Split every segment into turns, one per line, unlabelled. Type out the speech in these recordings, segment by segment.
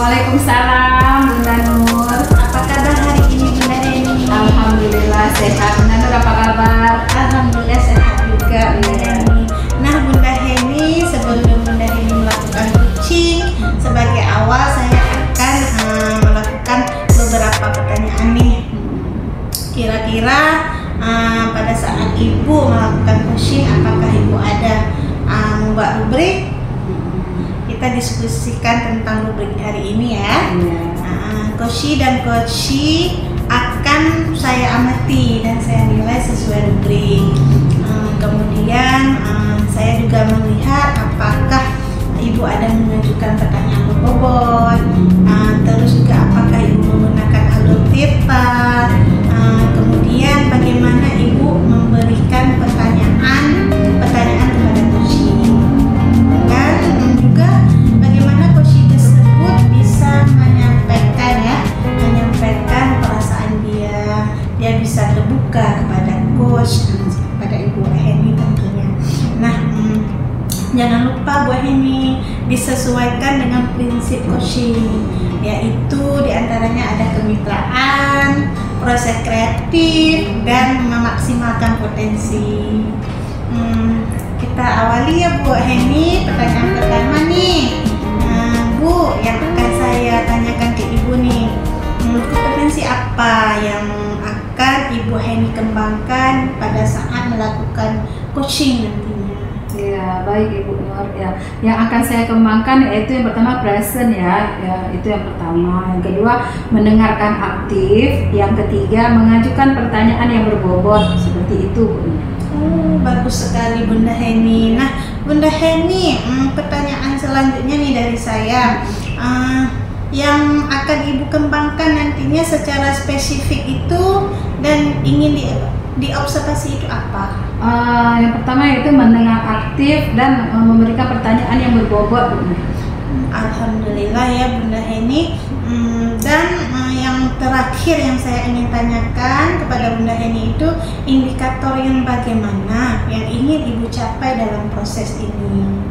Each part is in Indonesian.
Waalaikumsalam Bunda Nur.
Apa kabar hari ini Bunda Heni?
Alhamdulillah sehat. Bunda Nur apa kabar?
Alhamdulillah sehat juga Bunda Heni. Nah Bunda Heni, sebelum Bunda Heni melakukan coaching, sebagai awal saya akan melakukan beberapa pertanyaan nih. Kira-kira pada saat Ibu melakukan coaching, apakah Ibu ada membuat rubrik? Kita diskusikan tentang rubrik hari ini ya. Coachy dan coachy akan saya amati dan saya nilai sesuai rubrik. Kemudian saya juga melihat apakah Ibu ada mengajukan pertanyaan berbobot, terus juga apakah Ibu menggunakan alur tepat, kemudian bagaimana Ibu memberikan pertanyaan kepada coachy, dan juga bagaimana coachy tersebut bisa menyampaikan perasaan dia bisa terbuka kepada coach, kepada Ibu Heni tentunya. Nah, jangan lupa Bu Heni disesuaikan dengan prinsip coaching, yaitu diantaranya ada kemitraan, proses kreatif, dan memaksimalkan potensi. Kita awali ya Bu Heni, pertanyaan pertama nih. Bu, yang akan saya tanyakan ke Ibu nih, kompetensi apa yang akan Ibu Heni kembangkan pada saat melakukan coaching nantinya?
Ya, baik Ibu Nur. Ya, yang akan saya kembangkan yaitu yang pertama present ya, itu yang pertama. Yang kedua mendengarkan aktif. Yang ketiga mengajukan pertanyaan yang berbobot seperti itu Bu.
Bagus sekali Bunda Heni. Nah Bunda Heni, pertanyaan selanjutnya nih dari saya, yang akan Ibu kembangkan nantinya secara spesifik itu dan ingin diobservasi itu apa?
Yang pertama yaitu mendengar aktif dan memberikan pertanyaan yang berbobot.
Alhamdulillah ya Bunda Heni. Dan yang terakhir yang saya ingin tanyakan kepada Bunda Heni itu indikator yang bagaimana yang ingin Ibu capai dalam proses ini?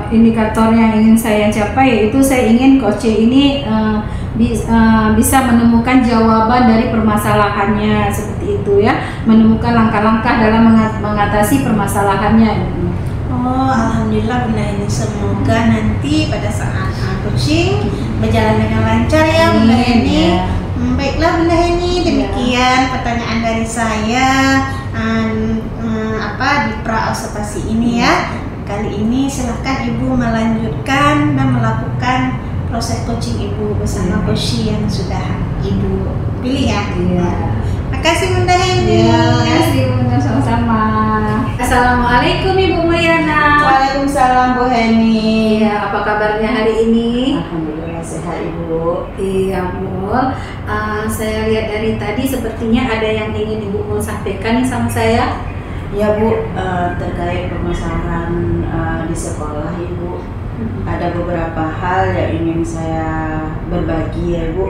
Indikator yang ingin saya capai yaitu saya ingin coaching ini bisa menemukan jawaban dari permasalahannya seperti itu ya, menemukan langkah-langkah dalam mengatasi permasalahannya.
Alhamdulillah Bunda Heni, semoga nanti pada saat coaching berjalan dengan lancar ya Bunda Heni. Baiklah Bunda Heni, demikian pertanyaan dari saya di pra-observasi ini ya. Kali ini silahkan Ibu melanjutkan dan melakukan proses coaching Ibu bersama coachy yang sudah Ibu pilih ya. Makasih Bunda Heni.
Terima kasih Bunda, sama-sama. Assalamualaikum Ibu Mulyana.
Waalaikumsalam Bu Heni.
Iya, apa kabarnya hari ini?
Alhamdulillah sehat Ibu.
Iya Bu. Saya lihat dari tadi sepertinya ada yang ingin Ibu mau sampaikan nih sama saya.
Ya Bu, terkait permasalahan di sekolah Ibu, ada beberapa hal yang ingin saya berbagi ya Bu,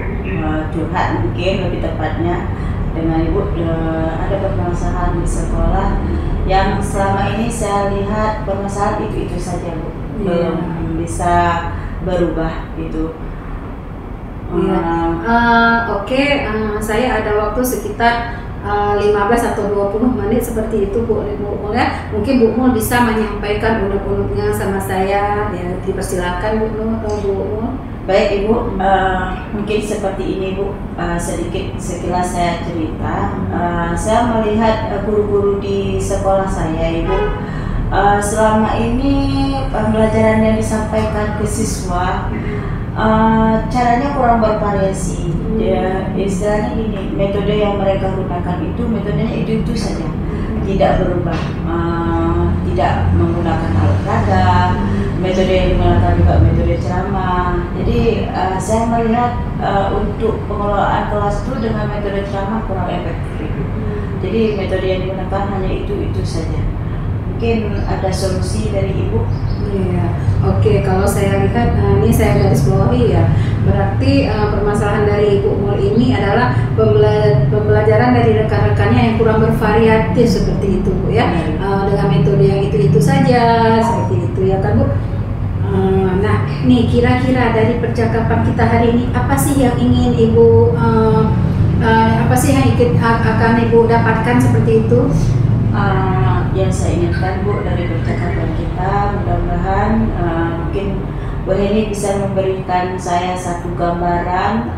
curhat mungkin lebih tepatnya dengan Ibu. Ada permasalahan di sekolah yang selama ini saya lihat permasalahan itu saja Bu, belum bisa berubah gitu.
Oke, saya ada waktu sekitar 15 atau 20 menit seperti itu Bu Mul ya. Mungkin Bu Mul bisa menyampaikan unek-uneknya sama saya ya, dipersilakan Bu Mul.
Baik Ibu, mungkin seperti ini Bu, sedikit sekilas saya cerita. Saya melihat guru-guru di sekolah saya Ibu, selama ini pembelajaran yang disampaikan ke siswa caranya kurang bervariasi. Ya, istilahnya gini, metode yang mereka gunakan itu metodenya itu saja, tidak berubah, tidak menggunakan alat peraga, metode yang digunakan juga metode ceramah. Jadi saya melihat untuk pengelolaan kelas itu dengan metode ceramah kurang efektif. Jadi metode yang digunakan hanya itu saja. Mungkin ada solusi dari Ibu?
Iya, oke. Kalau saya lihat, ini saya garis bawahi ya. Berarti permasalahan dari Ibu Mul ini adalah pembelajaran dari rekan-rekannya yang kurang bervariatif seperti itu Bu ya. Dengan metode yang itu saja seperti itu ya kan Bu. Nah, nih kira-kira dari percakapan kita hari ini apa sih yang ingin Ibu apa sih yang akan Ibu dapatkan seperti itu?
Yang saya inginkan Bu dari percakapan kita, mudah-mudahan mungkin Bu Heni bisa memberikan saya satu gambaran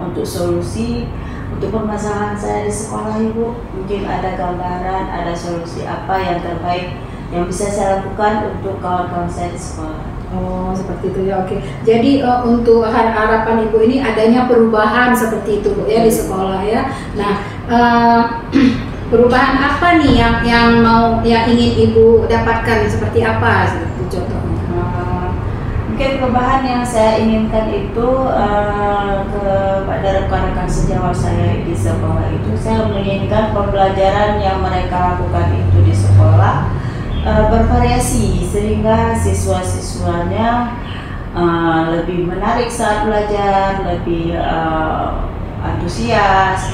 untuk solusi untuk permasalahan saya di sekolah Ibu. Mungkin ada gambaran, ada solusi apa yang terbaik yang bisa saya lakukan untuk kawan-kawan saya di sekolah.
Oh, seperti itu ya. Oke. Jadi untuk harapan Ibu ini adanya perubahan seperti itu Bu ya di sekolah ya. Nah, perubahan apa nih yang ingin Ibu dapatkan, seperti apa seperti contohnya?
Mungkin perubahan yang saya inginkan itu kepada rekan-rekan sejawat saya di sekolah itu, saya menginginkan pembelajaran yang mereka lakukan itu di sekolah bervariasi sehingga siswa-siswanya lebih menarik saat belajar, lebih antusias,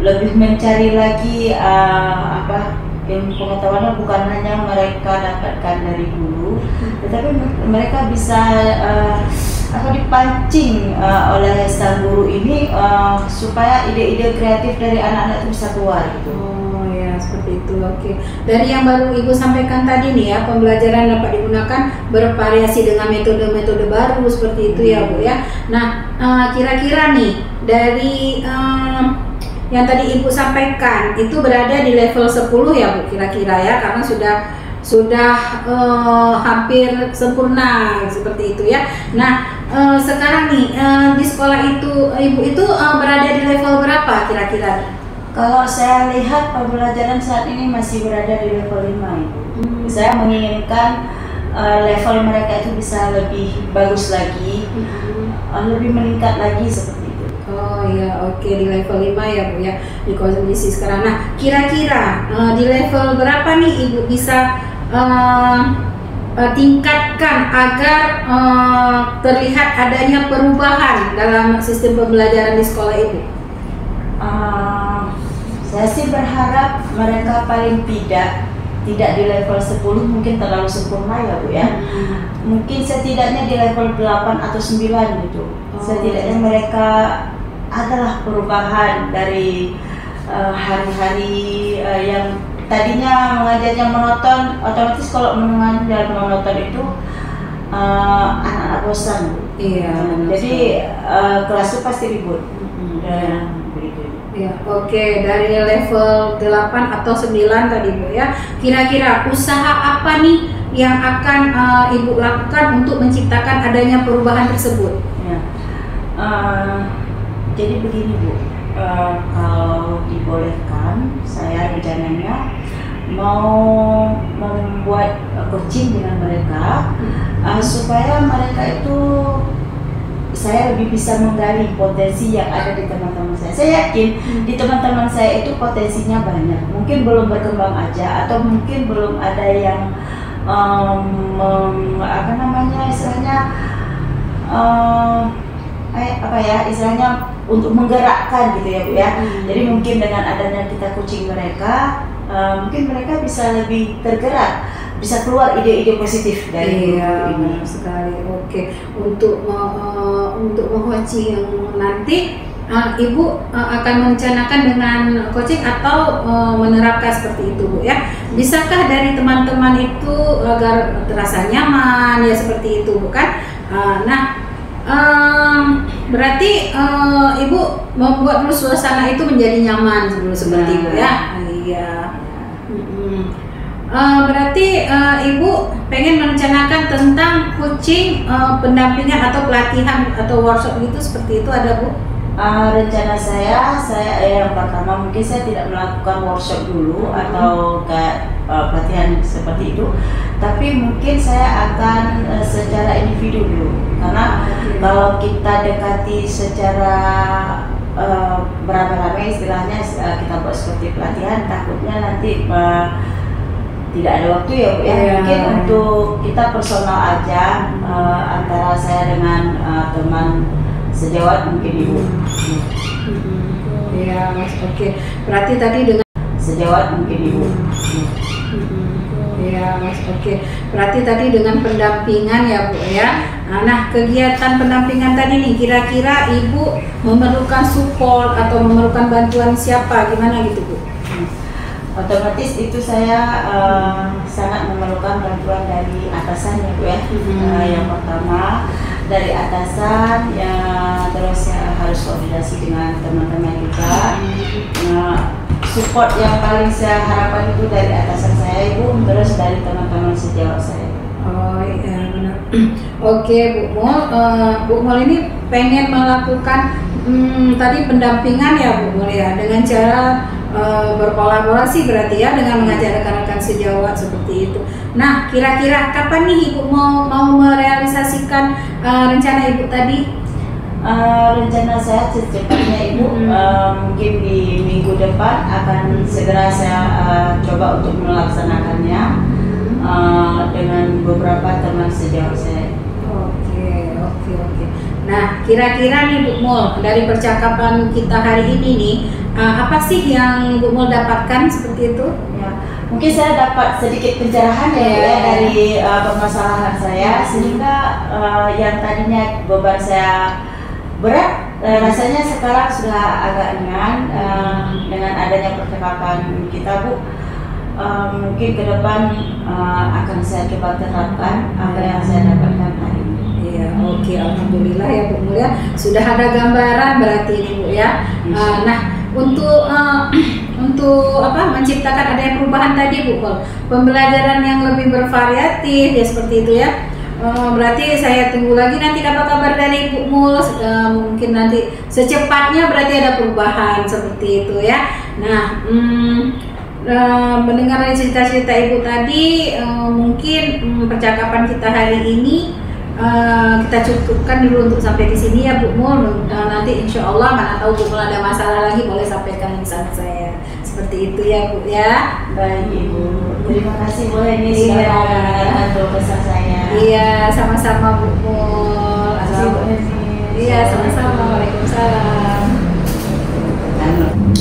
lebih mencari lagi ilmu pengetahuannya bukan hanya mereka dapatkan dari guru, tetapi mereka bisa dipancing oleh sang guru ini supaya ide-ide kreatif dari anak-anak itu bisa keluar gitu.
Oh ya, seperti itu. Oke. Dari yang baru Ibu sampaikan tadi nih ya, pembelajaran dapat digunakan bervariasi dengan metode-metode baru seperti itu ya Bu ya. Nah, kira-kira nih dari yang tadi Ibu sampaikan itu berada di level 10 ya Bu kira-kira ya, karena sudah hampir sempurna seperti itu ya. Nah, sekarang nih di sekolah itu Ibu itu berada di level berapa kira-kira?
Kalau saya lihat pembelajaran saat ini masih berada di level 5 Ibu. Saya menginginkan level mereka itu bisa lebih bagus lagi, lebih meningkat lagi seperti itu.
Oh iya, oke, di level 5 ya Bu ya, di kondisi sekarang. Nah, kira-kira di level berapa nih Ibu bisa tingkatkan agar terlihat adanya perubahan dalam sistem pembelajaran di sekolah Ibu?
Saya sih berharap mereka paling tidak di level 10, mungkin terlalu sempurna ya Bu ya. Mungkin setidaknya di level 8 atau 9 gitu. Setidaknya mereka adalah perubahan dari hari-hari yang tadinya mengajarnya monoton, otomatis kalau mengajar monoton itu anak-anak bosan.
Iya.
Jadi kelas itu pasti ribut. Dan begitu.
Ya, oke, dari level 8 atau 9 tadi Bu ya. Kira-kira usaha apa nih yang akan Ibu lakukan untuk menciptakan adanya perubahan tersebut?
Ya. Jadi begini Bu, kalau dibolehkan, saya rencananya mau membuat coaching dengan mereka supaya mereka itu, saya lebih bisa menggali potensi yang ada di teman-teman saya. Saya yakin di teman-teman saya itu potensinya banyak, mungkin belum berkembang aja, atau mungkin belum ada yang istilahnya untuk menggerakkan gitu ya Bu ya. Jadi mungkin dengan adanya kita coaching mereka, mungkin mereka bisa lebih tergerak, bisa keluar ide-ide positif dari guru ini.
Sekali. Oke, untuk coaching nanti Ibu akan merencanakan dengan coaching atau menerapkan seperti itu Bu ya. Bisakah dari teman-teman itu agar terasa nyaman ya seperti itu bukan? Berarti Ibu membuat dulu suasana itu menjadi nyaman dulu seperti itu ya. Iya. Berarti Ibu pengen merencanakan tentang coaching, pendampingan atau pelatihan atau workshop gitu seperti itu ada Bu?
Rencana saya yang pertama mungkin saya tidak melakukan workshop dulu atau kayak pelatihan seperti itu, tapi mungkin saya akan secara individu dulu, karena kalau kita dekati secara beramai-ramai istilahnya, kita buat seperti pelatihan, takutnya nanti tidak ada waktu ya Bu ya. Mungkin untuk kita personal aja, antara saya dengan teman sejawat mungkin Ibu.
Ya, oke. Berarti tadi dengan
sejawat mungkin Ibu.
Ya, Ya, oke. Berarti tadi dengan pendampingan ya Bu ya. Nah, kegiatan pendampingan tadi nih, kira-kira Ibu memerlukan support atau memerlukan bantuan siapa, gimana gitu Bu?
Otomatis itu saya sangat memerlukan bantuan dari atasan ya Bu ya. Yang pertama dari atasan ya, terus ya harus koordinasi dengan teman-teman juga. Support yang paling saya harapkan itu dari atasan saya Ibu, terus dari teman-teman sejawat saya.
Oh iya benar. Oke Bu Mul ini pengen melakukan tadi pendampingan ya Bu Mul ya, dengan cara berkolaborasi berarti ya dengan mengajak rekan-rekan sejawat seperti itu. Nah, kira-kira kapan nih Ibu mau merealisasikan rencana Ibu tadi?
Rencana saya secepatnya Ibu, mungkin di minggu depan akan segera saya coba untuk melaksanakannya dengan beberapa teman sejawat saya.
Oke. Nah, kira-kira nih Bu Mul, dari percakapan kita hari ini nih, apa sih yang Bu Mul dapatkan seperti itu?
Ya, mungkin saya dapat sedikit pencerahan ya dari permasalahan saya, sehingga yang tadinya beban saya berat, rasanya sekarang sudah agak ringan dengan adanya percakapan kita Bu. Mungkin ke depan akan saya coba terapkan apa yang saya dapatkan hari ini.
Iya, oke, alhamdulillah ya Bu Mul ya, sudah ada gambaran berarti ini Bu ya. Nah, untuk apa menciptakan adanya perubahan tadi Bu Mul, pembelajaran yang lebih bervariatif ya seperti itu ya. Berarti saya tunggu lagi nanti dapat kabar dari Bu Mul, mungkin nanti secepatnya berarti ada perubahan seperti itu ya. Nah, mendengar dari cerita-cerita Ibu tadi, mungkin percakapan kita hari ini kita cukupkan dulu untuk sampai di sini ya Bu Mul. Nanti insya Allah mana tahu Bu Mul ada masalah lagi boleh sampaikan insan saya. Seperti itu ya Bu ya.
Baik Ibu, terima kasih Bu ini sudah mendengarkan keluh kesah saya.
Iya, sama-sama Bu Mul. Iya, sama-sama. Waalaikumsalam.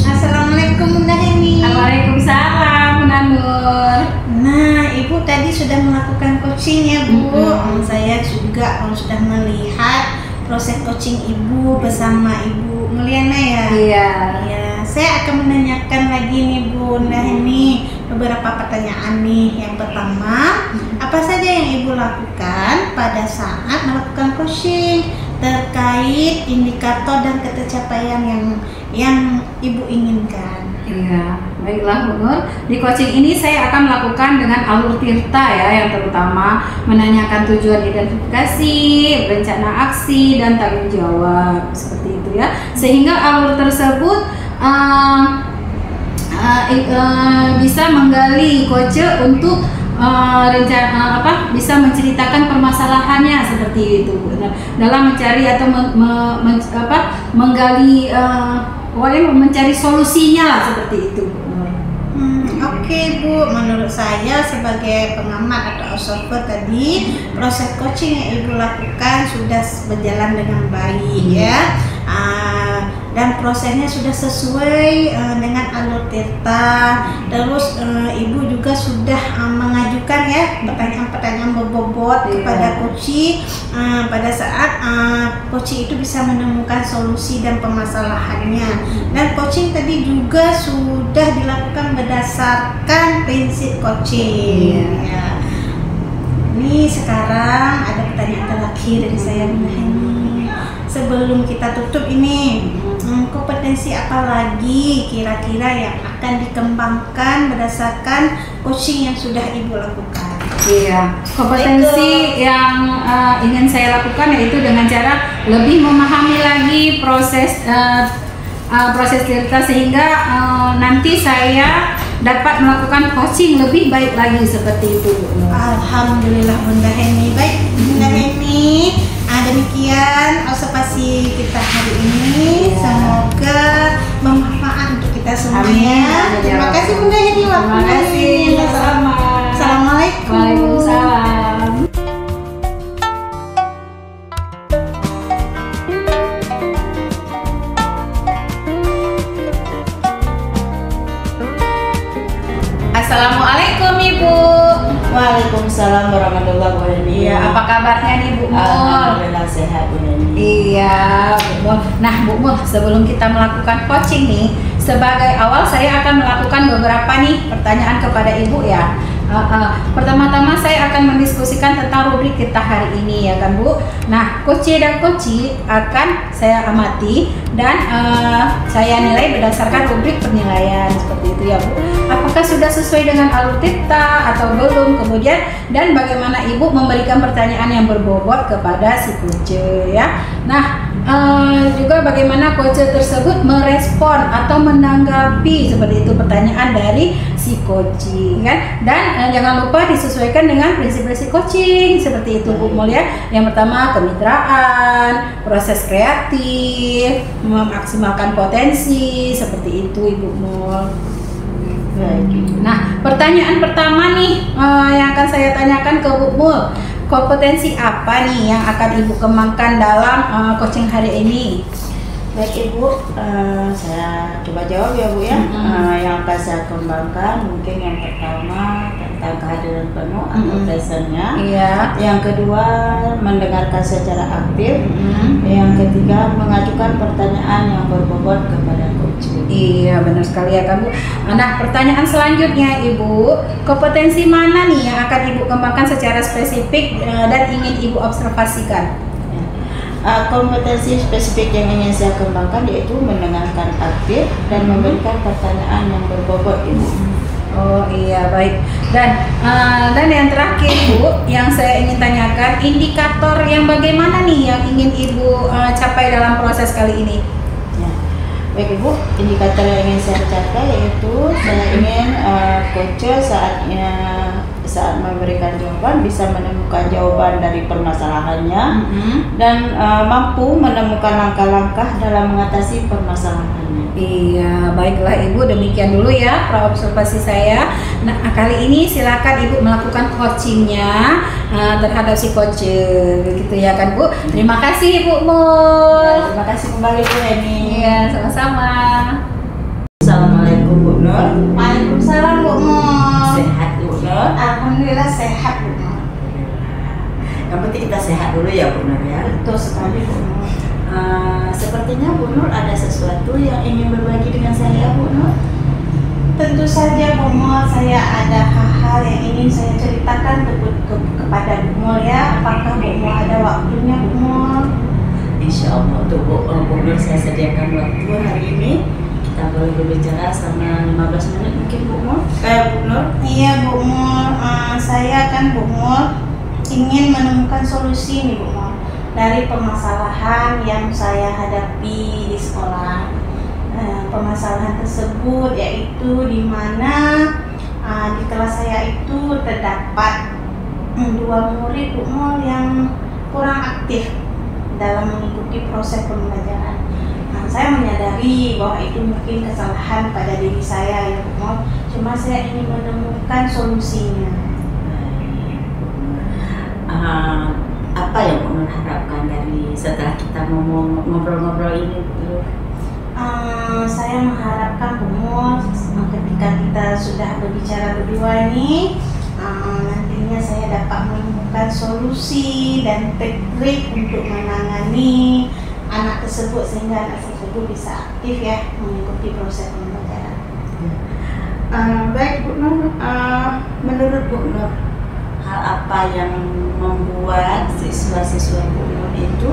Assalamualaikum Bunda Heni.
Waalaikumsalam Bunda Nur.
Nah, Ibu tadi sudah melakukan coaching ya Bu. Saya juga sudah melihat proses coaching Ibu bersama Ibu Mulyana ya.
Iya.
Ya, saya akan menanyakan lagi nih Bunda Heni beberapa pertanyaan nih. Yang pertama, apa saja yang Ibu lakukan pada saat melakukan coaching terkait indikator dan tercapaian yang Ibu inginkan?
Iya, baiklah Bu Nur. Di coaching ini saya akan melakukan dengan alur tirta ya, yang terutama menanyakan tujuan identifikasi, rencana aksi, dan tanggung jawab seperti itu ya. Sehingga alur tersebut bisa menggali coach untuk rencana bisa menceritakan permasalahannya seperti itu dalam mencari atau menggali mencari solusinya lah seperti itu Bu.
Oke Bu, menurut saya sebagai pengamat atau observer tadi proses coaching yang Ibu lakukan sudah berjalan dengan baik ya. Dan prosesnya sudah sesuai dengan alur tirta. Terus Ibu juga sudah mengajukan ya pertanyaan-pertanyaan berbobot kepada coach pada saat coach itu bisa menemukan solusi dan permasalahannya. Dan coaching tadi juga sudah dilakukan berdasarkan prinsip coaching. Ya. Ini sekarang ada pertanyaan terakhir dari saya Bunda Heni. Sebelum kita tutup ini, kompetensi apa lagi kira-kira yang akan dikembangkan berdasarkan coaching yang sudah Ibu lakukan?
Iya, kompetensi yang ingin saya lakukan yaitu dengan cara lebih memahami lagi proses tirta sehingga nanti saya dapat melakukan coaching lebih baik lagi seperti itu.
Alhamdulillah Bunda Heni. Baik Bunda Heni, demikian observasi kita hari ini. Semoga bermanfaat untuk kita semuanya. Terima kasih Bunda Heni.
Terima kasih.
Assalamualaikum.
Waalaikumsalam.
Assalamualaikum Ibu.
Waalaikumsalam warahmatullahi wabarakatuh.
Iya, apa kabarnya nih Bu Mul?
Alhamdulillah sehat Bu Neni.
Iya, Bu Mul. Nah, Bu Mul, sebelum kita melakukan coaching nih, sebagai awal saya akan melakukan beberapa nih pertanyaan kepada Ibu ya. Pertama-tama saya akan mendiskusikan tentang rubrik kita hari ini ya kan Bu. Nah, coach dan coach akan saya amati dan saya nilai berdasarkan rubrik penilaian seperti itu ya Bu. Apakah sudah sesuai dengan alur tita atau belum? Kemudian dan bagaimana Ibu memberikan pertanyaan yang berbobot kepada si coach ya. Nah, juga bagaimana coach tersebut merespon atau menanggapi seperti itu pertanyaan dari si coach kan. Dan jangan lupa disesuaikan dengan prinsip-prinsip coaching seperti itu Bu Mul ya. Yang pertama kemitraan, proses kreatif, memaksimalkan potensi seperti itu Ibu Mul. Nah, pertanyaan pertama nih yang akan saya tanyakan ke Bu Mul, kompetensi apa nih yang akan Ibu kembangkan dalam coaching hari ini?
Baik Ibu, saya coba jawab ya Bu ya. Yang akan saya kembangkan mungkin yang pertama tentang kehadiran penuh atau presence-nya.
Iya.
Yang kedua mendengarkan secara aktif. Yang ketiga mengajukan pertanyaan yang berbobot kepada coach.
Iya, benar sekali ya kan Bu. Nah, pertanyaan selanjutnya Ibu, kompetensi mana nih yang akan Ibu kembangkan secara spesifik dan ingin Ibu observasikan?
Kompetensi spesifik yang ingin saya kembangkan yaitu mendengarkan aktif dan memberikan pertanyaan yang berbobot Ibu.
Oh iya, baik. Dan yang terakhir Bu, yang saya ingin tanyakan, indikator yang bagaimana nih yang ingin Ibu capai dalam proses kali ini?
Ya. Baik Ibu, indikator yang ingin saya capai yaitu saya ingin coach saat memberikan jawaban bisa menemukan jawaban dari permasalahannya dan mampu menemukan langkah-langkah dalam mengatasi permasalahannya.
Iya, baiklah Ibu, demikian dulu ya observasi saya. Nah, kali ini silakan Ibu melakukan coachingnya terhadap si coach, begitu ya kan Bu. Terima kasih Ibu Mul.
Ya, terima kasih kembali Bu Heni.
Iya, sama-sama.
Assalamualaikum Bu Nur.
Waalaikumsalam Bu Mul.
Sehat Bu Nur.
Alhamdulillah sehat Bu Mul.
Yang penting kita sehat dulu ya Bu Nur ya.
Betul sekali Bu Mul.
Sepertinya Bu Nur ada sesuatu yang ingin berbagi dengan saya Bu Nur.
Tentu saja Bu Mul, saya ada hal-hal yang ingin saya ceritakan kepada Bu Mul ya. Apakah Bu Mul ada waktunya Bu Mul?
Insya Allah untuk Bu Nur saya sediakan waktu hari ini. Kita boleh berbicara selama 15 menit mungkin Bu Nur. Bu Nur.
Iya Bu Mul, saya kan Bu Mul ingin menemukan solusi nih Bu Mul dari permasalahan yang saya hadapi di sekolah. Permasalahan tersebut yaitu di mana di kelas saya itu terdapat 2 murid Bu Mul yang kurang aktif dalam mengikuti proses pembelajaran. Saya menyadari bahwa itu mungkin kesalahan pada diri saya ya Bu Mul. Cuma saya ingin menemukan solusinya.
Apa yang Bu Nur harapkan dari setelah kita ngobrol-ngobrol ini Bu?
Saya mengharapkan Bu Mul ketika kita sudah berbicara berdua ini, nantinya saya dapat menemukan solusi dan trik-trik untuk menangani anak tersebut sehingga anak tersebut bisa aktif ya mengikuti proses pembelajaran.
Baik Bu Nur, menurut Bu Nur hal apa yang membuat siswa-siswa Bu Nur itu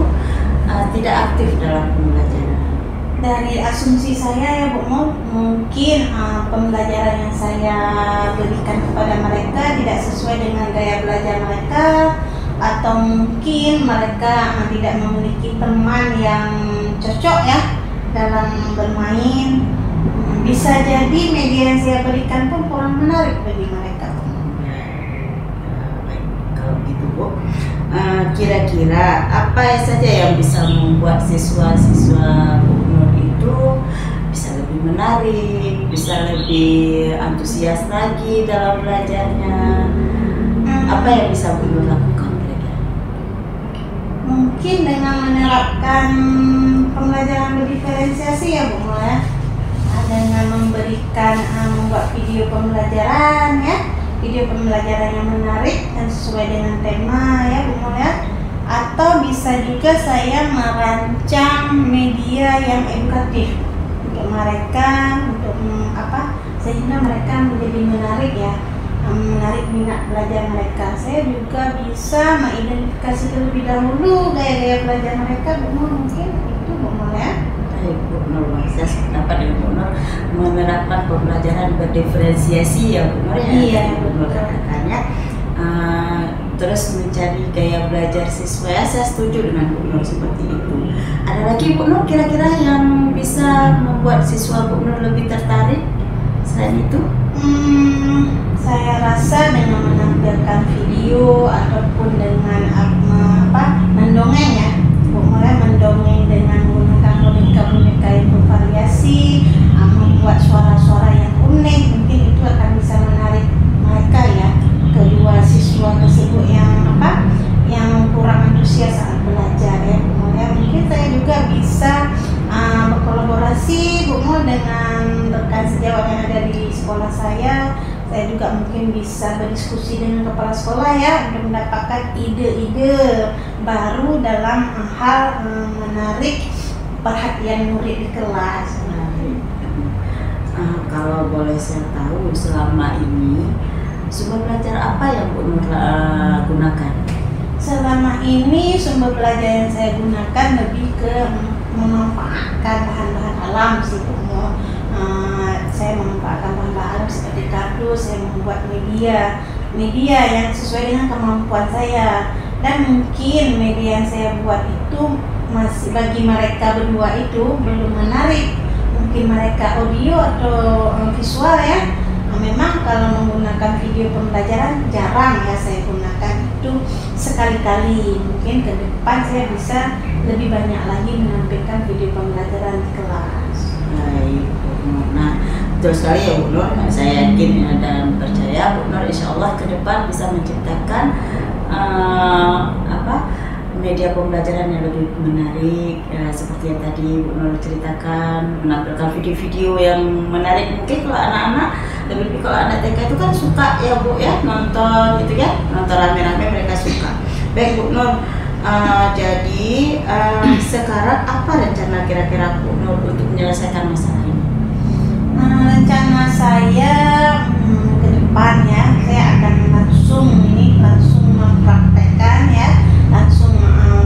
tidak aktif dalam pembelajaran?
Dari asumsi saya ya Bu Mul, mungkin pembelajaran yang saya berikan kepada mereka tidak sesuai dengan gaya belajar mereka, atau mungkin mereka tidak memiliki teman yang cocok ya dalam bermain. Bisa jadi media yang saya berikan pun kurang menarik bagi mereka.
Baik, kalau gitu Bu, kira-kira apa saja yang bisa membuat siswa-siswa Bu Nur itu bisa lebih menarik, bisa lebih antusias lagi dalam belajarnya? Apa yang bisa Bu Nur lakukan kira-kira?
Mungkin dengan menerapkan pembelajaran berdiferensiasi ya Bu Nur ya, dengan memberikan membuat video pembelajaran ya video pembelajaran yang menarik dan sesuai dengan tema ya Bu Mul ya. Atau bisa juga saya merancang media yang edukatif untuk mereka, sehingga mereka menjadi menarik ya, menarik minat belajar mereka. Saya juga bisa mengidentifikasi terlebih dahulu gaya-gaya belajar mereka. Bu Mul, mungkin itu Bu Mul ya.
Baik Bu Nur, saya sependapat dengan Bu Nur menerapkan pembelajaran berdiferensiasi ya Bu Nur ya.
Iya,
Bu Nur katakannya. Terus mencari gaya belajar siswa ya, saya setuju dengan Bu Nur seperti itu. Ada lagi Bu Nur kira-kira yang bisa membuat siswa Bu Nur lebih tertarik selain itu?
Saya rasa dengan menampilkan video ataupun dengan mendongeng ya, mulai mendongeng dengan menggunakan boneka-boneka yang bervariasi, membuat suara-suara yang unik, mungkin itu akan bisa menarik mereka ya, kedua siswa tersebut yang kurang antusias saat belajar ya Bu Mul ya. Mungkin saya juga bisa berkolaborasi Bu Mul dengan rekan sejawat yang ada di sekolah saya. Saya juga mungkin bisa berdiskusi dengan kepala sekolah ya untuk mendapatkan ide-ide baru dalam hal menarik perhatian murid di kelas.
Kalau boleh saya tahu, selama ini sumber belajar apa yang Bu Nur gunakan?
Selama ini sumber belajar yang saya gunakan lebih ke memanfaatkan bahan-bahan alam sih Bu Nur. Saya memanfaatkan bahan-bahan alam seperti kardus, saya membuat media yang sesuai dengan kemampuan saya. Dan mungkin media yang saya buat itu masih bagi mereka berdua itu belum menarik. Mungkin mereka audio atau visual ya. Memang kalau menggunakan video pembelajaran jarang ya saya gunakan, itu sekali-kali. Mungkin ke depan saya bisa lebih banyak lagi menampilkan video pembelajaran di kelas.
Baik Bu Nur. Nah, betul sekali ya Bu Nur. Saya yakin dan percaya Bu Nur insya Allah ke depan bisa menciptakan media pembelajaran yang lebih menarik seperti yang tadi Bu Nur ceritakan, menampilkan video-video yang menarik. Mungkin kalau anak-anak, lebih kalau anak TK itu kan suka ya Bu ya, nonton gitu ya, nonton rame-rame mereka suka. Baik Bu Nur, jadi sekarang apa rencana kira-kira Bu Nur untuk menyelesaikan masalah ini?
Rencana saya ke depan ya, saya akan langsung mempraktekkan ya, langsung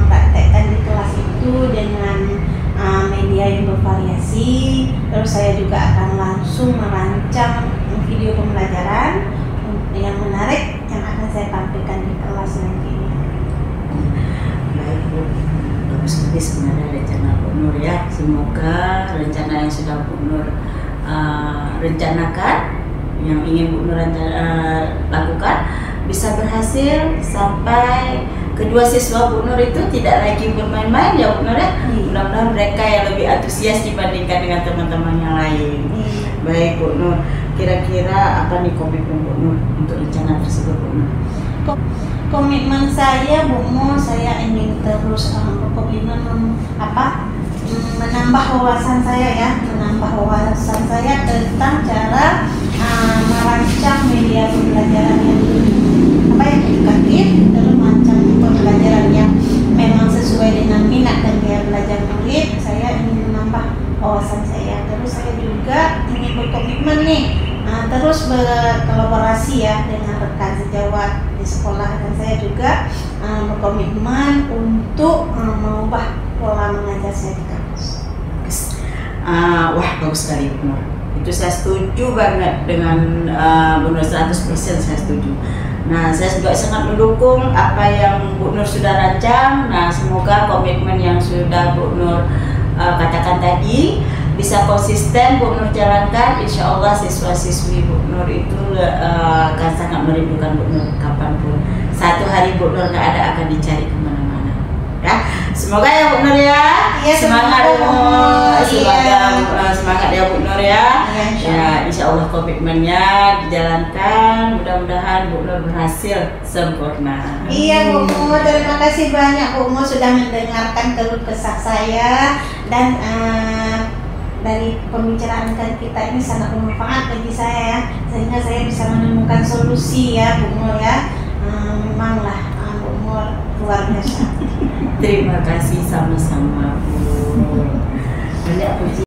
praktekkan di kelas itu dengan media yang bervariasi. Terus saya juga akan langsung merancang video pembelajaran yang menarik yang akan saya tampilkan di kelas nantinya.
Baik Bu, bagus sekali sebenarnya rencana Bu Nur ya. Semoga rencana yang sudah Bu Nur rencanakan, yang ingin Bu Nur lakukan bisa berhasil sampai kedua siswa Bu Nur itu tidak lagi bermain-main ya Bu Nur ya. Mudah-mudahan mereka yang lebih antusias dibandingkan dengan teman-teman yang lain. Baik Bu Nur, kira-kira apa nih komitmen Bu Nur untuk rencana tersebut Bu Nur?
Komitmen saya Bu Nur, saya ingin terus berkomitmen menambah wawasan saya ya, tentang cara merancang media pembelajaran yang edukatif, terus merancang pembelajaran yang memang sesuai dengan minat dan gaya belajar murid. Saya ingin menambah wawasan saya. Terus saya juga ingin berkomitmen nih terus berkolaborasi ya dengan rekan sejawat di sekolah, dan saya juga berkomitmen untuk mengubah pola mengajar saya di kampus.
Wah, bagus sekali Bu Nur. Itu saya setuju banget dengan Bu Nur, 100% saya setuju. Nah, saya juga sangat mendukung apa yang Bu Nur sudah rancang. Nah, semoga komitmen yang sudah Bu Nur katakan tadi bisa konsisten Bu Nur jalankan. Insya Allah siswa-siswi Bu Nur itu akan sangat merindukan Bu Nur kapanpun. Satu hari Bu Nur nggak ada akan dicari kemana-mana. Ya, semoga ya Bu Nur ya.
Iya,
Semangat Bu Nur. Semangat ya Bu Nur ya.
Iya,
Insya Allah komitmennya dijalankan. Mudah-mudahan Bu Nur berhasil sempurna.
Iya Bu Nur, terima kasih banyak Bu Nur sudah mendengarkan keluh kesah saya, dan dari pembicaraan kita ini sangat bermanfaat bagi saya ya, sehingga saya bisa menemukan solusi ya Bu Mul ya. Memanglah Bu Mul luar biasa.
Terima kasih sama-sama Bu. Banyak puji.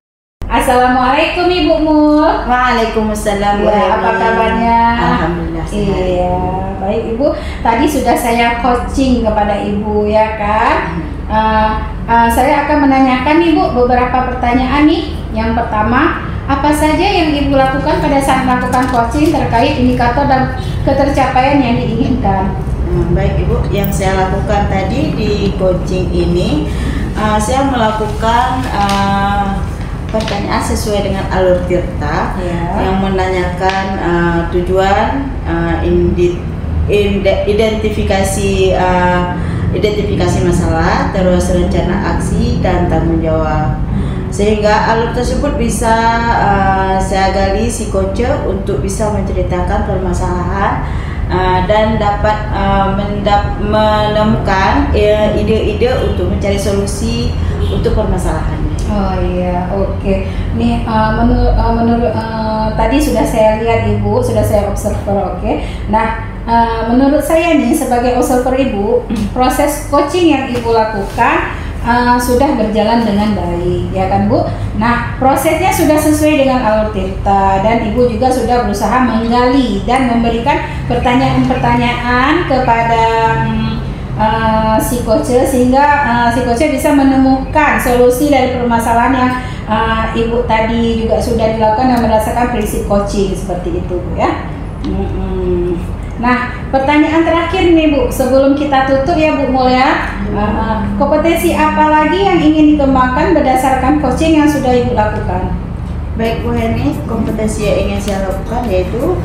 Assalamualaikum Ibu Mul.
Waalaikumsalam.
Ya, apa kabarnya?
Alhamdulillah sehat.
Iya, baik Ibu. Tadi sudah saya coaching kepada Ibu ya kan. Saya akan menanyakan Ibu beberapa pertanyaan nih. Yang pertama, apa saja yang Ibu lakukan pada saat melakukan coaching terkait indikator dan ketercapaian yang diinginkan?
Baik Ibu, yang saya lakukan tadi di coaching ini, saya melakukan pertanyaan sesuai dengan alur tirta yang menanyakan tujuan, identifikasi masalah, terus rencana aksi dan tanggung jawab. Sehingga alur tersebut bisa saya gali si coach untuk bisa menceritakan permasalahan dan dapat menemukan ide-ide untuk mencari solusi untuk permasalahannya.
Oh iya, oke. Nih menurut tadi sudah saya lihat Ibu, sudah saya observer, oke. Nah, menurut saya nih sebagai observer Ibu, proses coaching yang Ibu lakukan sudah berjalan dengan baik, ya kan Bu? Nah, prosesnya sudah sesuai dengan alur tirta dan Ibu juga sudah berusaha menggali dan memberikan pertanyaan-pertanyaan kepada si coach sehingga si coach bisa menemukan solusi dari permasalahan yang Ibu tadi juga sudah dilakukan dan berdasarkan prinsip coaching seperti itu Bu ya. Nah, pertanyaan terakhir nih Bu, sebelum kita tutup ya Bu Mul ya, kompetensi apa lagi yang ingin dikembangkan berdasarkan coaching yang sudah Ibu lakukan?
Baik Bu Heni, kompetensi yang ingin saya lakukan yaitu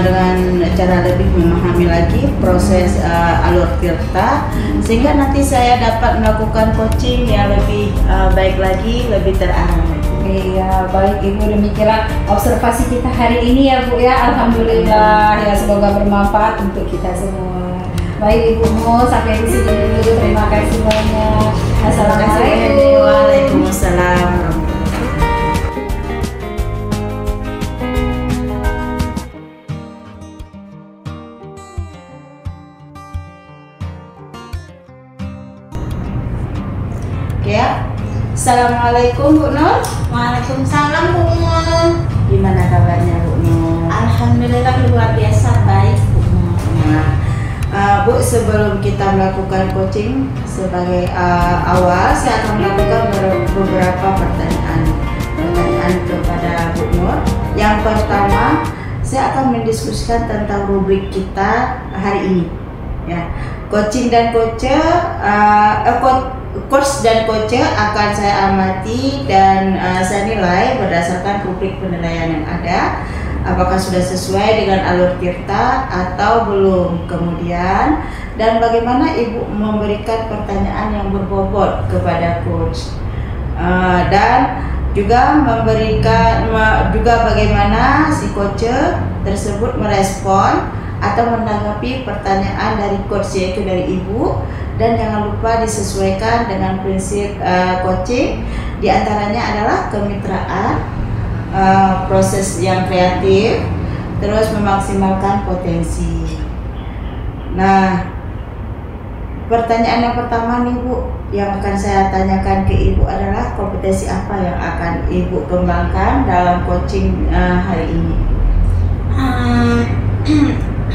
dengan cara lebih memahami lagi proses alur tirta, sehingga nanti saya dapat melakukan coaching yang lebih baik lagi, lebih terarah.
Iya, baik Ibu, demikianlah observasi kita hari ini ya Bu ya. Alhamdulillah ya, semoga bermanfaat untuk kita semua. Baik Ibu Mul, sampai di sini dulu. Terima kasih banyak. Assalamualaikum.
Waalaikumsalam. Ya, assalamualaikum Bu Nur.
Waalaikumsalam Bu Mul.
Gimana kabarnya Bu Nur?
Alhamdulillah luar biasa baik Bu Mul.
Nah, Bu, sebelum kita melakukan coaching sebagai awal, saya akan melakukan beberapa pertanyaan kepada Bu Nur. Yang pertama, saya akan mendiskusikan tentang rubrik kita hari ini. Ya, coaching dan coach dan coach akan saya amati dan saya nilai berdasarkan rubrik penilaian yang ada, apakah sudah sesuai dengan alur tirta atau belum. Kemudian, dan bagaimana Ibu memberikan pertanyaan yang berbobot kepada coach, dan juga bagaimana si coach tersebut merespon atau menanggapi pertanyaan dari coach, yaitu dari Ibu. Dan jangan lupa disesuaikan dengan prinsip coaching, diantaranya adalah kemitraan, proses yang kreatif, terus memaksimalkan potensi. Nah, pertanyaan yang pertama nih Bu, yang akan saya tanyakan ke Ibu adalah kompetensi apa yang akan Ibu kembangkan dalam coaching hari ini?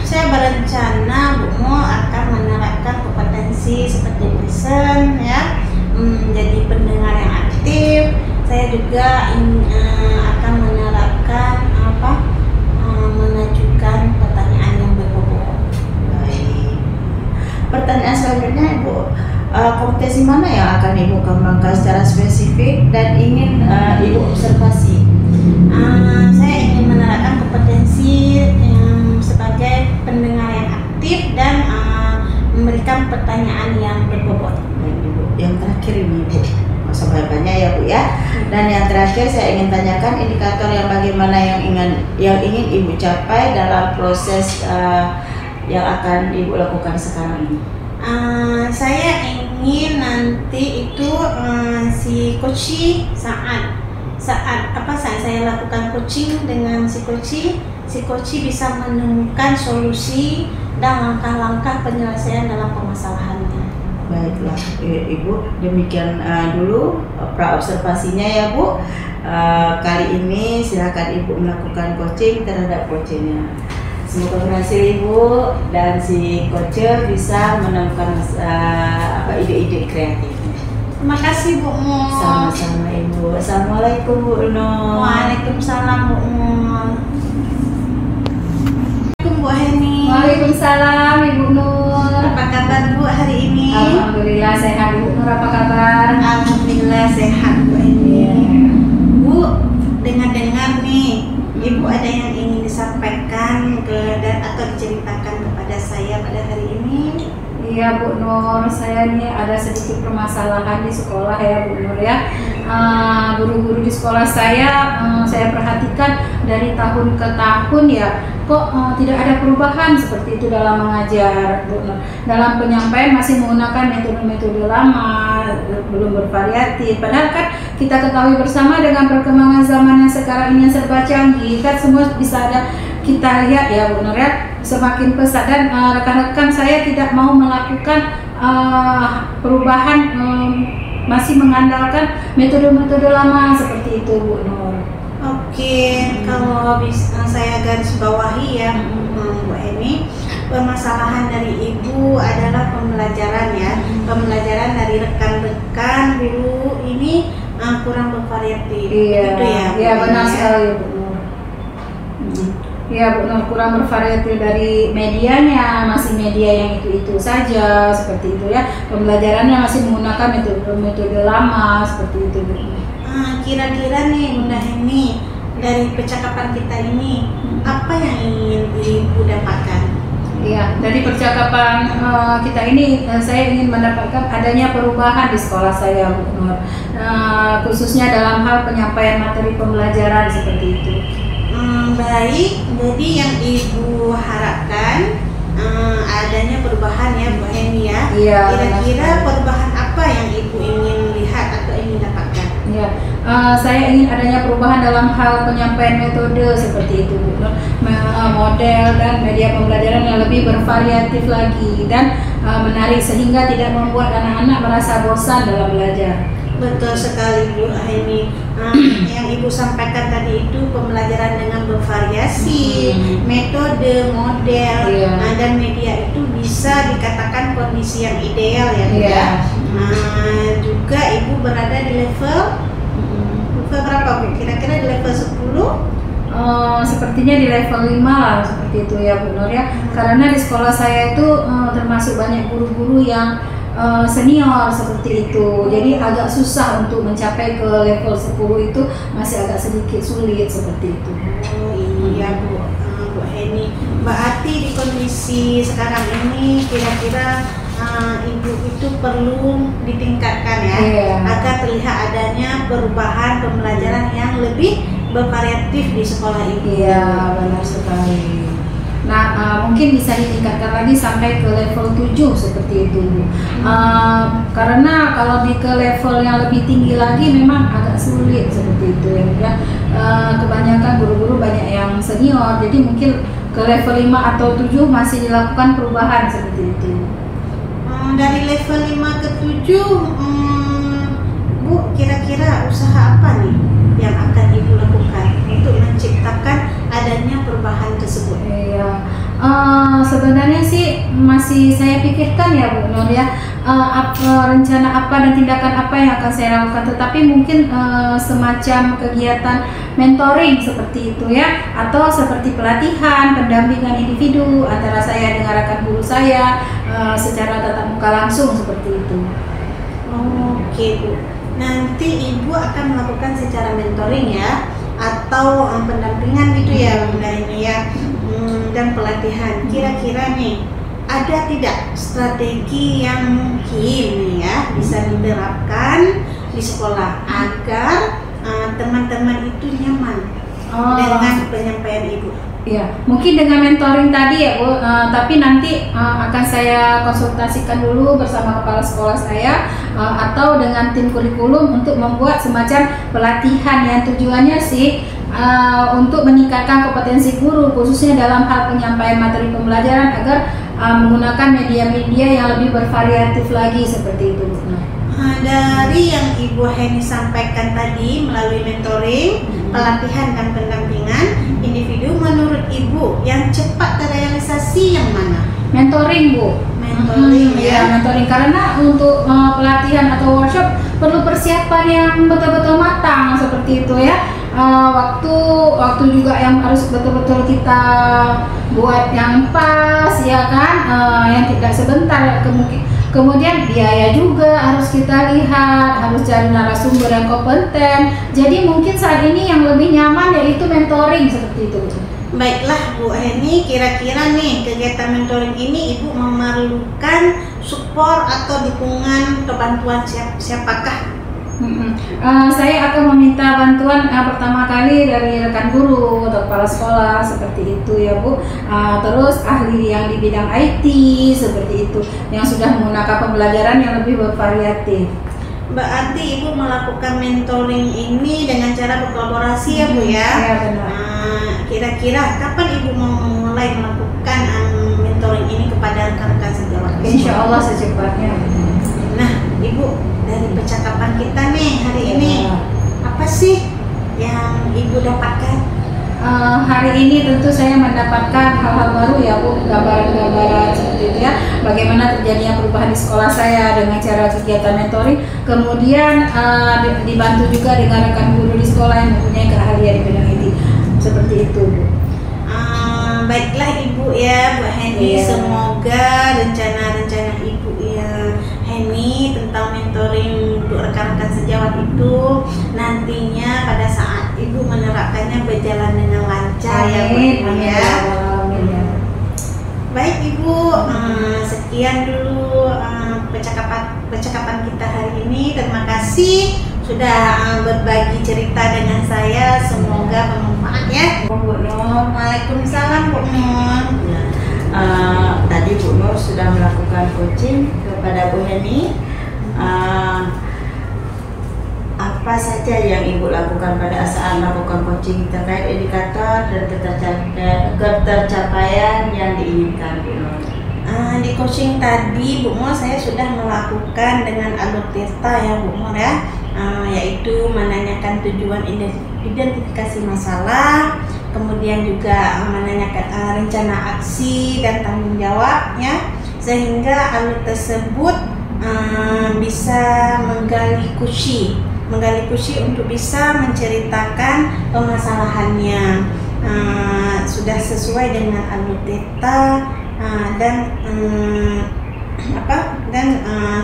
Saya berencana Bu Mul akan menerapkan kompetensi seperti listen ya, menjadi pendengar yang aktif. Saya juga akan menerapkan mengajukan pertanyaan yang berbobot.
Baik. Pertanyaan selanjutnya Ibu, kompetensi mana yang akan Ibu kembangkan secara spesifik dan ingin Ibu observasi?
Saya ingin menerapkan kompetensi sebagai pendengar yang aktif dan memberikan pertanyaan yang berbobot.
Baik Ibu, yang terakhir ini Bu, sampai banyak ya Bu ya. Dan yang terakhir saya ingin tanyakan indikator yang bagaimana yang ingin Ibu capai dalam proses yang akan Ibu lakukan sekarang ini.
Saya ingin nanti itu si coach saat saat saya lakukan coaching dengan si coach bisa menemukan solusi dan langkah-langkah penyelesaian dalam permasalahannya.
Baiklah, Ibu, demikian dulu pra-observasinya ya Bu. Kali ini silakan Ibu melakukan coaching terhadap coachnya. Semoga berhasil Ibu dan si coacher bisa menemukan ide-ide kreatifnya.
Terima kasih Bu Mul.
Sama-sama Ibu. Assalamualaikum Bu Nur.
Waalaikumsalam Bu Mul. Bu Heni.
Waalaikumsalam Ibu Nur.
Apa kabar Bu hari ini?
Alhamdulillah sehat. Ibu Nur apa kabar?
Alhamdulillah sehat Bu Heni. Bu, dengar-dengar nih, Ibu ada yang ingin disampaikan atau diceritakan kepada saya pada hari ini?
Iya Bu Nur, saya ini ada sedikit permasalahan di sekolah ya Bu Nur ya. Guru-guru di sekolah saya perhatikan dari tahun ke tahun ya, kok tidak ada perubahan seperti itu dalam mengajar Bu Nur. Dalam penyampaian masih menggunakan metode-metode lama, belum bervariatif. Padahal kan kita ketahui bersama dengan perkembangan zaman yang sekarang ini yang serba canggih, kan semua bisa ada kita lihat ya Bu Nur ya. Semakin pesat dan rekan-rekan saya tidak mau melakukan perubahan, masih mengandalkan metode-metode lama seperti itu Bu Nur.
Oke, kalau bisa saya garis bawahi ya Bu Eni, permasalahan dari Ibu adalah pembelajaran ya, pembelajaran dari rekan-rekan guru ini kurang bervariatif.
Iya,
gitu ya,
iya benar sekali Bu Nur. Ya Bu Nur, kurang bervariatif dari medianya, masih media yang itu-itu saja seperti itu ya. Pembelajarannya masih menggunakan metode lama seperti itu Bu Nur.
Kira-kira nih Bunda Heni, dari percakapan kita ini apa yang ingin Ibu dapatkan?
Iya, dari percakapan kita ini saya ingin mendapatkan adanya perubahan di sekolah saya Bu Nur, khususnya dalam hal penyampaian materi pembelajaran seperti itu.
Baik, jadi yang Ibu harapkan adanya perubahan ya Bu Heni ya.
Iya,
kira-kira perubahan apa yang Ibu ingin lihat atau ingin dapatkan?
Ya, saya ingin adanya perubahan dalam hal penyampaian metode seperti itu Bu Nur, model dan media pembelajaran yang lebih bervariatif lagi dan menarik sehingga tidak membuat anak-anak merasa bosan dalam belajar.
Betul sekali Bu Heni. Yang Ibu sampaikan tadi itu pembelajaran dengan bervariasi, metode, model, dan media itu bisa dikatakan kondisi yang ideal ya Bu ya. Juga Ibu berada di level berapa Bu? Kira-kira di level 10?
Sepertinya di level 5 lah seperti itu ya Bu Nur ya. Karena di sekolah saya itu termasuk banyak guru-guru yang senior seperti itu, jadi agak susah untuk mencapai ke level 10 itu, masih agak sedikit sulit seperti itu.
Iya Bu Heni, berarti di kondisi sekarang ini kira-kira Ibu itu perlu ditingkatkan ya, agar terlihat adanya perubahan pembelajaran yang lebih bervariatif di sekolah Ibu.
Iya benar sekali. Nah, mungkin bisa ditingkatkan lagi sampai ke level 7 seperti itu. Karena kalau ke level yang lebih tinggi lagi memang agak sulit seperti itu ya. Kebanyakan guru-guru banyak yang senior, jadi mungkin ke level 5 atau 7 masih dilakukan perubahan seperti itu.
Dari level 5 ke 7, Bu, kira-kira usaha apa nih yang akan Ibu lakukan untuk menciptakan adanya perubahan tersebut?
Iya, sebenarnya sih masih saya pikirkan ya Bu Nur ya, rencana apa dan tindakan apa yang akan saya lakukan, tetapi mungkin semacam kegiatan mentoring seperti itu ya, atau seperti pelatihan, pendampingan individu antara saya dengan rekan guru saya secara tatap muka langsung seperti itu.
Oke Bu, nanti Ibu akan melakukan secara mentoring ya, atau pendampingan gitu ya Bunda ini ya, dan pelatihan. Kira-kira nih ada tidak strategi yang mungkin nih ya bisa diterapkan di sekolah agar teman-teman itu nyaman dengan penyampaian Ibu?
Ya, mungkin dengan mentoring tadi ya Bu, tapi nanti akan saya konsultasikan dulu bersama kepala sekolah saya atau dengan tim kurikulum untuk membuat semacam pelatihan yang tujuannya sih untuk meningkatkan kompetensi guru khususnya dalam hal penyampaian materi pembelajaran agar menggunakan media-media yang lebih bervariatif lagi seperti itu Bu.
Dari yang Ibu Heni sampaikan tadi melalui mentoring, pelatihan dan pendampingan individu, menurut Ibu yang cepat terrealisasi yang mana?
Mentoring Bu.
Mentoring ya.
Mentoring karena untuk pelatihan atau workshop perlu persiapan yang betul-betul matang seperti itu ya. Waktu juga yang harus betul-betul kita buat yang pas ya kan, yang tidak sebentar. Kemudian biaya juga harus kita lihat, harus cari narasumber yang kompeten. Jadi mungkin saat ini yang lebih nyaman yaitu mentoring seperti itu.
Baiklah Bu Heni, kira-kira nih kegiatan mentoring ini Ibu memerlukan support atau dukungan atau bantuan siapakah?
Saya akan meminta bantuan pertama kali dari rekan guru atau kepala sekolah seperti itu ya Bu. Terus ahli yang di bidang IT seperti itu yang sudah menggunakan pembelajaran yang lebih bervariatif.
Berarti Ibu melakukan mentoring ini dengan cara berkolaborasi ya Bu ya?
Ya benar.
Kira-kira kapan Ibu mau mulai melakukan mentoring ini kepada rekan-rekan sejawat?
Insya Allah secepatnya.
Nah Ibu, dari percakapan kita nih hari ini, apa sih yang Ibu dapatkan?
Hari ini tentu saya mendapatkan hal-hal baru ya Bu, gambaran-gambaran seperti itu ya, bagaimana terjadinya perubahan di sekolah saya dengan cara kegiatan mentoring, kemudian dibantu juga dengan rekan guru di sekolah yang mempunyai keahlian di bidang ini, seperti itu Bu.
Baiklah Ibu ya, Bu Heni, semoga rencana-rencana Ibu ya Heni tentang mentoring untuk rekan-rekan sejawat itu nantinya pada saat Ibu menerapkannya berjalan dengan lancar ya Bu Heni ya. Baik Ibu, sekian dulu percakapan kita hari ini. Terima kasih sudah berbagi cerita dengan saya, semoga bermanfaat ya.
Bu Nur.
Waalaikumsalam Bu Nur.
Tadi Bu Nur sudah melakukan coaching kepada Bu Heni. Apa saja yang Ibu lakukan pada saat melakukan coaching terkait indikator dan ketercapaian yang diinginkan Bu Nur?
Di coaching tadi Bu Nur saya sudah melakukan dengan alur Tirta ya Bu Nur ya, yaitu menanyakan tujuan identifikasi masalah, kemudian juga menanyakan rencana aksi dan tanggung jawab ya, sehingga alur tersebut bisa menggali kusi untuk bisa menceritakan permasalahannya, sudah sesuai dengan alur Tirta. Dan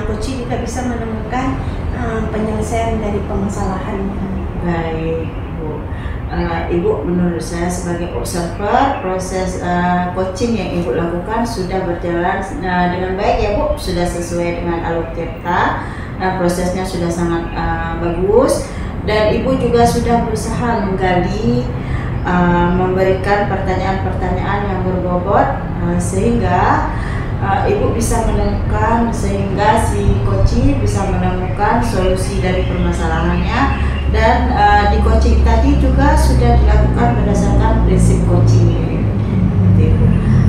coach juga bisa menemukan penyelesaian dari permasalahannya.
Baik Bu, Ibu menurut saya sebagai observer proses coaching yang Ibu lakukan sudah berjalan dengan baik ya Bu, sudah sesuai dengan alur Tirta, prosesnya sudah sangat bagus, dan Ibu juga sudah berusaha menggali, memberikan pertanyaan-pertanyaan yang berbobot sehingga Ibu bisa menemukan, sehingga si coaching bisa menemukan solusi dari permasalahannya, dan di coaching tadi juga sudah dilakukan berdasarkan prinsip coaching.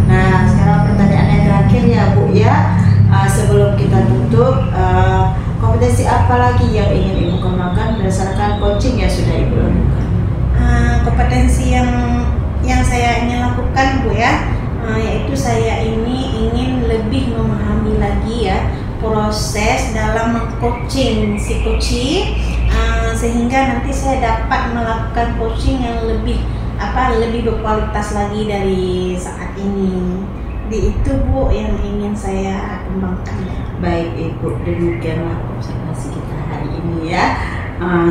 Nah sekarang pertanyaan yang terakhir ya Bu ya, sebelum kita tutup, kompetensi apa lagi yang ingin Ibu kembangkan berdasarkan coaching yang sudah Ibu lakukan?
Kompetensi yang saya ingin lakukan Bu ya, yaitu saya ini ingin lebih memahami lagi ya proses dalam meng-coaching si coaching, sehingga nanti saya dapat melakukan coaching yang lebih berkualitas lagi dari saat ini. Itu Bu yang ingin saya kembangkan.
Baik Ibu, demikianlah observasi kita hari ini ya.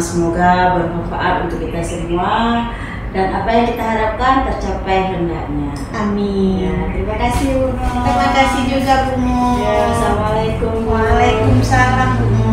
Semoga bermanfaat untuk kita semua, dan apa yang kita harapkan tercapai hendaknya.
Amin.
Ya, terima kasih Bu Nur.
Terima kasih juga Bu Nur.
Ya, assalamualaikum.
Waalaikumsalam Bu Nur.